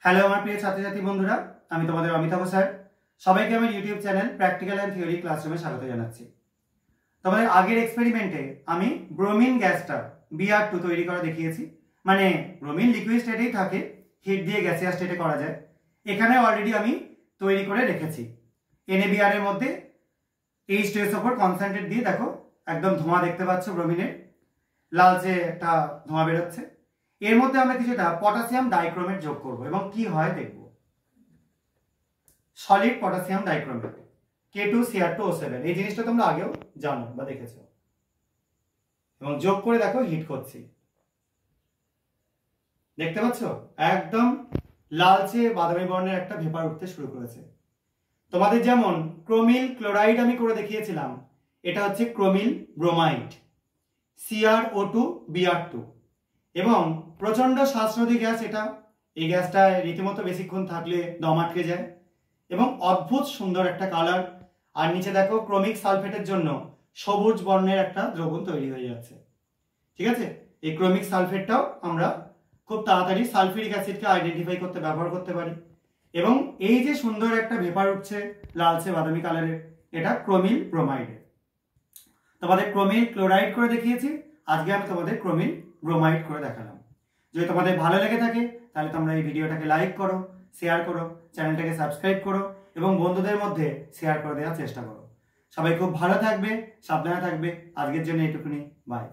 Hello আমার প্রিয় ছাত্রছাত্রী বন্ধুরা, আমি তোমাদের অমিতাভ স্যার। সবাইকে আমার YouTube channel practical and theory ক্লাসরুমে স্বাগত জানাচ্ছি। তোমাদের আগের এক্সপেরিমেন্টে আমি ব্রোমিন গ্যাসটা Br2 তৈরি করা দেখিয়েছি। মানে ব্রোমিন লিকুইড স্টেটেই থাকে, হিট দিয়ে গ্যাসিয়াস স্টেটে করা যায়। এখানে অলরেডি আমি তৈরি করে রেখেছি। NaBr এর মধ্যে H2SO4 কনসেন্ট্রেট দিয়ে দেখো একদম ধোঁয়া দেখতে পাচ্ছ, ব্রোমিনের লালচে একটা ধোঁয়া বেরোচ্ছে। এর মধ্যে আমরা কিছুটা পটাশিয়াম ডাইক্রোমেট যোগ করব এবং কি হয় দেখব। সলিড পটাশিয়াম ডাইক্রোমেট K2Cr2O7, এই জিনিসটা তোমরা আগেও জানো বা দেখেছো। এবং যোগ করে দেখো হিট করছি, দেখতে পাচ্ছ একদম লালচে বাদামি বর্ণের একটা ভেপার উঠতে শুরু করেছে। তোমাদের যেমন ক্রোমিল ক্লোরাইড আমি করে দেখিয়েছিলাম, এটা হচ্ছে ক্রোমিল ব্রোমাইড CrO2Br2 এবং প্রচন্ড শ্বাসরোধী গ্যাস এটা। এই গ্যাসটা রীতিমতো বেশিক্ষণ থাকলে দম আটকে যায় এবং অদ্ভুত সুন্দর একটা কালার। আর নিচে দেখো ক্রোমিক সালফেটের জন্য সবুজ বর্ণের একটা দ্রবণ তৈরি হয়ে যাচ্ছে। ঠিক আছে, এই ক্রোমিক সালফেটটাও আমরা খুব তাড়াতাড়ি সালফিউরিক অ্যাসিডকে আইডেন্টিফাই করতে ব্যবহার করতে পারি। এবং এই যে সুন্দর একটা ভেপার উঠছে লালচে বাদামি কালারের, এটা ক্রোমিল ব্রোমাইডের। তোমাদের ক্রোমিল ক্লোরাইড করে দেখিয়েছি, আজকে আমি তোমাদের ক্রোমিল ব্রোমাইড করে দেখালাম। যদি তোমাদের ভালো লেগে থাকে তাহলে তোমরা এই ভিডিওটাকে লাইক করো, শেয়ার করো, চ্যানেলটাকে সাবস্ক্রাইব করো এবং বন্ধুদের মধ্যে শেয়ার করে দেওয়ার চেষ্টা করো। সবাই খুব ভালো থাকবে, সাবধানে থাকবে। আজকের জন্য এইটুকুনি, বাই।